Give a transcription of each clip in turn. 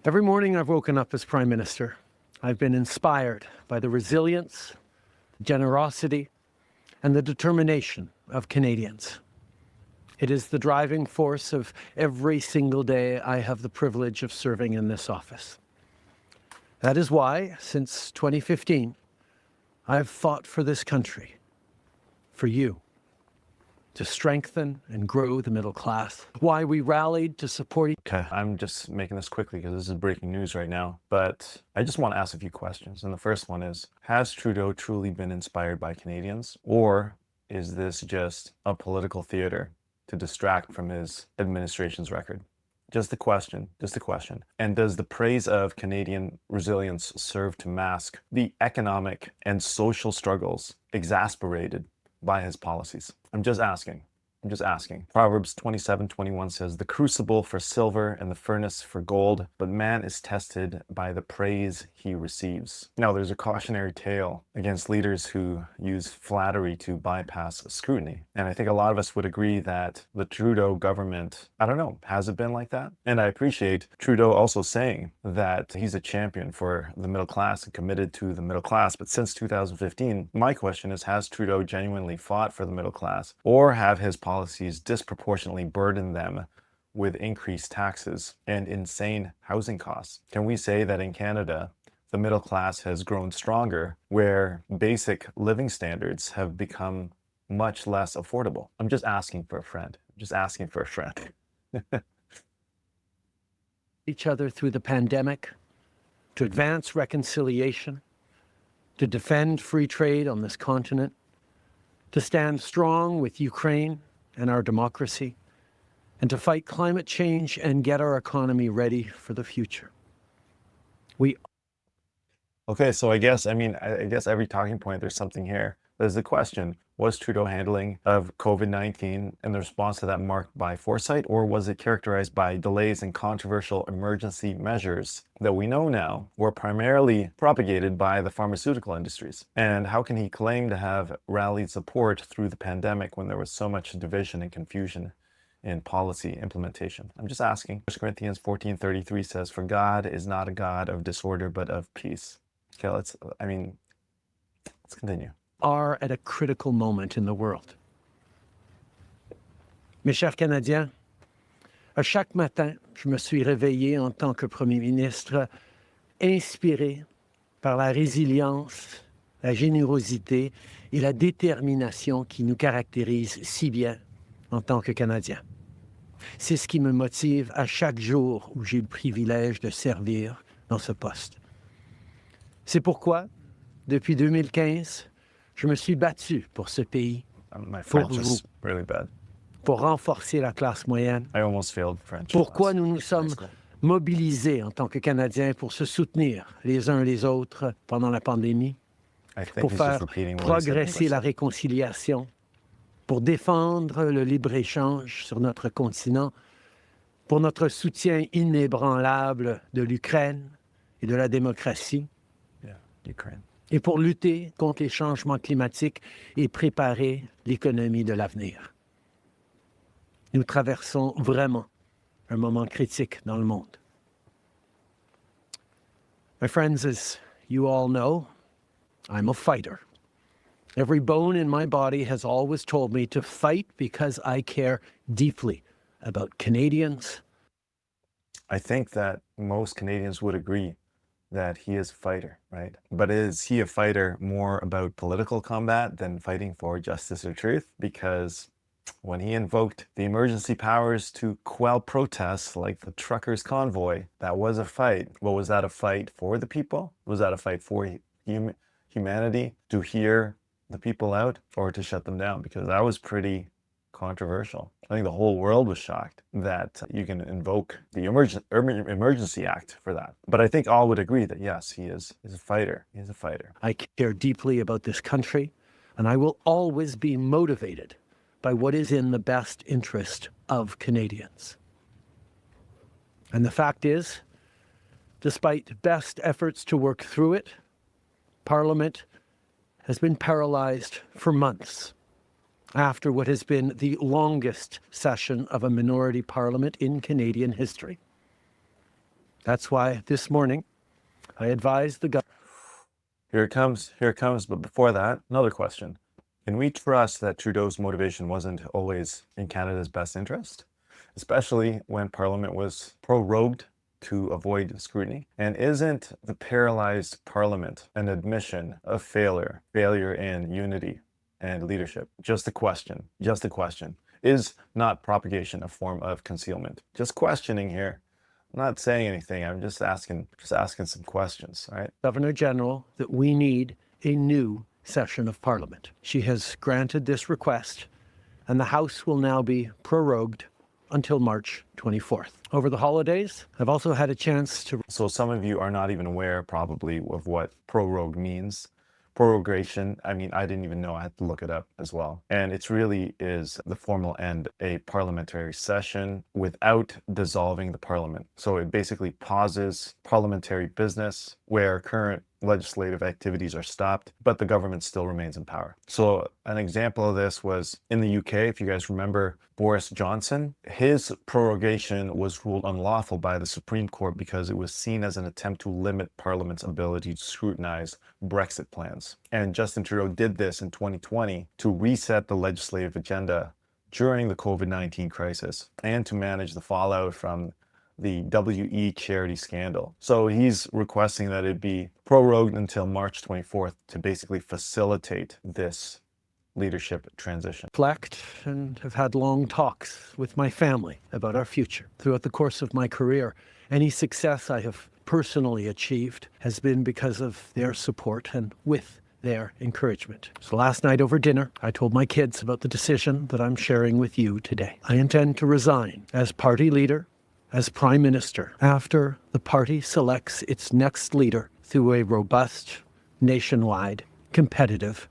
Every morning I've woken up as Prime Minister, I've been inspired by the resilience, generosity, and the determination of Canadians. It is the driving force of every single day I have the privilege of serving in this office. That is why, since 2015, I've fought for this country, for you, to strengthen and grow the middle class. Why we rallied to support. Okay, I'm just making this quickly because this is breaking news right now, but I just want to ask a few questions. And the first one is, has Trudeau truly been inspired by Canadians, or is this just a political theater to distract from his administration's record? Just a question. And does the praise of Canadian resilience serve to mask the economic and social struggles exasperated by his policies? I'm just asking. Proverbs 27:21 says, "The crucible for silver and the furnace for gold, but man is tested by the praise he receives." Now, there's a cautionary tale against leaders who use flattery to bypass scrutiny. And I think a lot of us would agree that the Trudeau government, I don't know, has it been like that? And I appreciate Trudeau also saying that he's a champion for the middle class and committed to the middle class. But since 2015, my question is, has Trudeau genuinely fought for the middle class, or have his policies disproportionately burden them with increased taxes and insane housing costs? Can we say that in Canada, the middle class has grown stronger, where basic living standards have become much less affordable? I'm just asking for a friend. Each other through the pandemic, to advance reconciliation, to defend free trade on this continent, to stand strong with Ukraine and our democracy, and to fight climate change and get our economy ready for the future. Okay, so I guess every talking point, there's something here. There's the question, was Trudeau handling of COVID-19 and the response to that marked by foresight, or was it characterized by delays and controversial emergency measures that we know now were primarily propagated by the pharmaceutical industries? And how can he claim to have rallied support through the pandemic when there was so much division and confusion in policy implementation? I'm just asking. 1 Corinthians 14:33 says, "For God is not a God of disorder, but of peace." Okay, let's continue. Are at a critical moment in the world. Mes chers Canadiens, à chaque matin, je me suis réveillé en tant que Premier ministre, inspiré par la résilience, la générosité et la détermination qui nous caractérisent si bien en tant que Canadiens. C'est ce qui me motive à chaque jour où j'ai le privilège de servir dans ce poste. C'est pourquoi, depuis 2015, je me suis battu pour ce pays, pour vous, pour renforcer la classe moyenne. Pourquoi nous nous sommes mobilisés en tant que Canadiens pour se soutenir les uns les autres pendant la pandémie, pour faire progresser la réconciliation, pour défendre le libre-échange sur notre continent, pour notre soutien inébranlable de l'Ukraine et de la démocratie, et pour lutter contre les changements climatiques et préparer l'économie de l'avenir. Nous traversons vraiment un moment critique dans le monde. My friends, as you all know, I'm a fighter. Every bone in my body has always told me to fight because I care deeply about Canadians. I think that most Canadians would agree that he is a fighter, right? But is he a fighter more about political combat than fighting for justice or truth? Because when he invoked the emergency powers to quell protests like the truckers' convoy, that was a fight. Well, was that a fight for the people? Was that a fight for humanity, to hear the people out, or to shut them down? Because that was pretty controversial. I think the whole world was shocked that you can invoke the Emergency Act for that. But I think all would agree that yes, he is a fighter. He's a fighter. I care deeply about this country, and I will always be motivated by what is in the best interest of Canadians. And the fact is, despite best efforts to work through it, Parliament has been paralyzed for months after what has been the longest session of a minority parliament in Canadian history. That's why this morning I advised the government. Here it comes. But before that, another question. Can we trust that Trudeau's motivation wasn't always in Canada's best interest, especially when Parliament was prorogued to avoid scrutiny? And isn't the paralyzed Parliament an admission of failure in unity and leadership? Just a question. Is not propagation a form of concealment? Just questioning here. I'm not saying anything. I'm just asking some questions, right? Governor General that we need a new session of Parliament. She has granted this request, and the House will now be prorogued until March 24th. Over the holidays, I've also had a chance to... So some of you are not even aware probably of what prorogue means. Prorogation, I mean, I didn't even know. I had to look it up as well. And it really is the formal end, a parliamentary session without dissolving the parliament. So it basically pauses parliamentary business where current legislative activities are stopped, but the government still remains in power. So an example of this was in the UK, if you guys remember Boris Johnson, his prorogation was ruled unlawful by the Supreme Court because it was seen as an attempt to limit Parliament's ability to scrutinize Brexit plans. And Justin Trudeau did this in 2020 to reset the legislative agenda during the COVID-19 crisis and to manage the fallout from the WE charity scandal. So he's requesting that it be prorogued until March 24th to basically facilitate this leadership transition. Reflect and have had long talks with my family about our future. Throughout the course of my career, any success I have personally achieved has been because of their support and with their encouragement. So last night over dinner, I told my kids about the decision that I'm sharing with you today. I intend to resign as party leader, as Prime Minister, after the party selects its next leader through a robust, nationwide, competitive.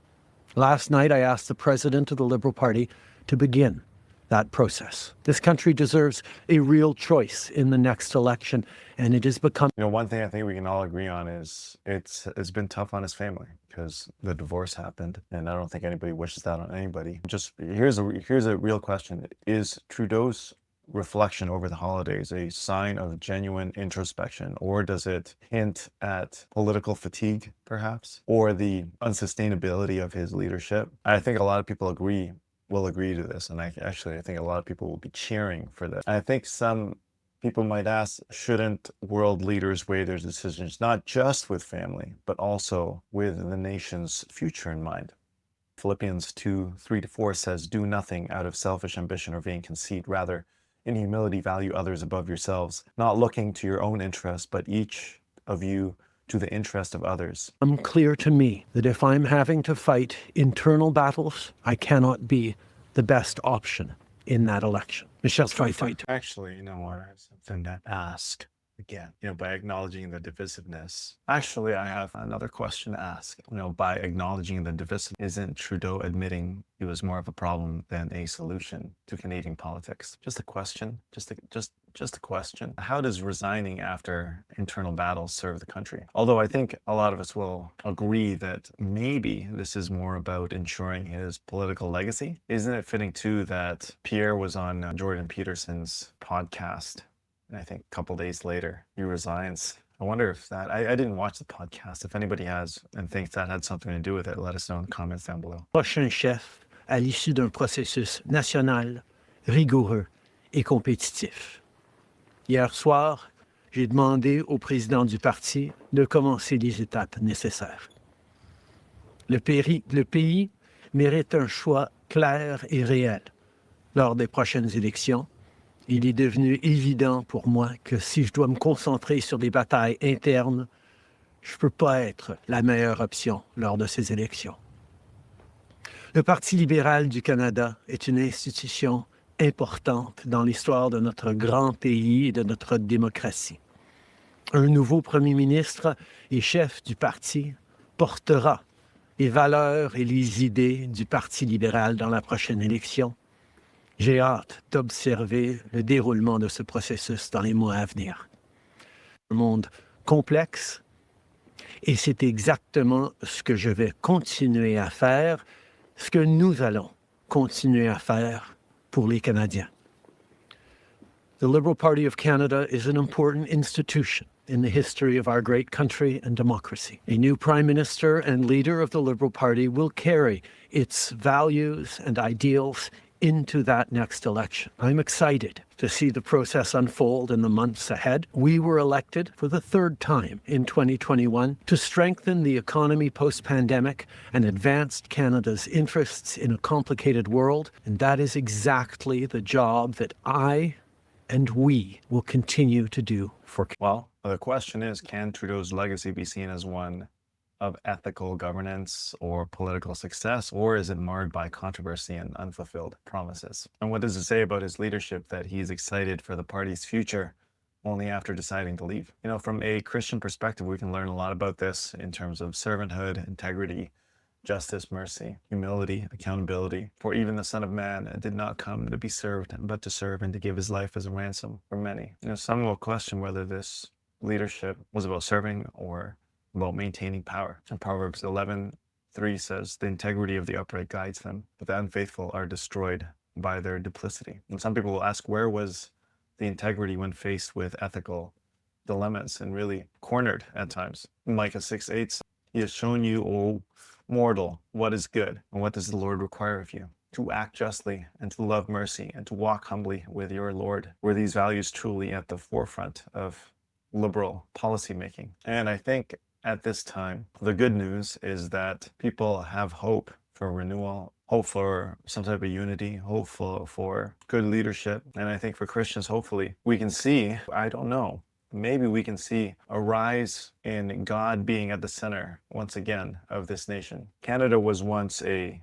Last night, I asked the President of the Liberal Party to begin that process. This country deserves a real choice in the next election, and it has become... You know, one thing I think we can all agree on is it's been tough on his family because the divorce happened, and I don't think anybody wishes that on anybody. Just here's a real question. Is Trudeau's reflection over the holidays a sign of genuine introspection, or does it hint at political fatigue, perhaps, or the unsustainability of his leadership? I think a lot of people will agree to this, and I think a lot of people will be cheering for this. I think some people might ask, shouldn't world leaders weigh their decisions not just with family, but also with the nation's future in mind? Philippians 2:3-4 says, "Do nothing out of selfish ambition or vain conceit, rather in humility value others above yourselves, not looking to your own interest, but each of you to the interest of others." It's clear to me that if I'm having to fight internal battles, I cannot be the best option in that election. Michelle Fight. Actually, you know what? I have something to ask again. You know, by acknowledging the divisiveness. Actually, I have another question to ask. You know, by acknowledging the divisiveness, isn't Trudeau admitting he was more of a problem than a solution to Canadian politics? Just a question. Just a question. How does resigning after internal battles serve the country? Although I think a lot of us will agree that maybe this is more about ensuring his political legacy. Isn't it fitting too that Pierre was on Jordan Peterson's podcast, and I think a couple days later he resigns? I wonder if that, I didn't watch the podcast. If anybody has and thinks that had something to do with it, let us know in the comments down below. Prochain chef à l'issue d'un processus national, rigoureux et compétitif. Hier soir, j'ai demandé au président du parti de commencer les étapes nécessaires. Le pays mérite un choix clair et réel. Lors des prochaines élections, il est devenu évident pour moi que si je dois me concentrer sur des batailles internes, je ne peux pas être la meilleure option lors de ces élections. Le Parti libéral du Canada est une institution importante dans l'histoire de notre grand pays et de notre démocratie. Un nouveau premier ministre et chef du parti portera les valeurs et les idées du Parti libéral dans la prochaine élection. J'ai hâte d'observer le déroulement de ce processus dans les mois à venir. Un monde complexe, et c'est exactement ce que je vais continuer à faire, ce que nous allons continuer à faire pour les Canadiens. The Liberal Party of Canada is an important institution in the history of our great country and democracy. A new Prime Minister and leader of the Liberal Party will carry its values and ideals into that next election. I'm excited to see the process unfold in the months ahead. We were elected for the third time in 2021 to strengthen the economy post-pandemic and advance Canada's interests in a complicated world, and that is exactly the job that I and we will continue to do for Canada. Well, the question is, can Trudeau's legacy be seen as one of ethical governance or political success, or is it marred by controversy and unfulfilled promises? And what does it say about his leadership that he's excited for the party's future only after deciding to leave? You know, from a Christian perspective, we can learn a lot about this in terms of servanthood, integrity, justice, mercy, humility, accountability. For even the Son of Man did not come to be served, but to serve and to give his life as a ransom for many. You know, some will question whether this leadership was about serving or about maintaining power. And Proverbs 11:3 says, the integrity of the upright guides them, but the unfaithful are destroyed by their duplicity. And some people will ask, where was the integrity when faced with ethical dilemmas and really cornered at times? Micah 6:8 says, he has shown you, O mortal, what is good, and what does the Lord require of you? To act justly and to love mercy and to walk humbly with your Lord. Were these values truly at the forefront of liberal policymaking? And I think at this time, the good news is that people have hope for renewal, hope for some type of unity, hope for good leadership. And I think for Christians, hopefully, we can see, I don't know, maybe we can see a rise in God being at the center, once again, of this nation. Canada was once a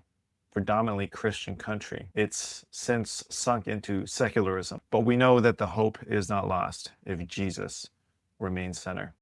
predominantly Christian country. It's since sunk into secularism. But we know that the hope is not lost if Jesus remains center.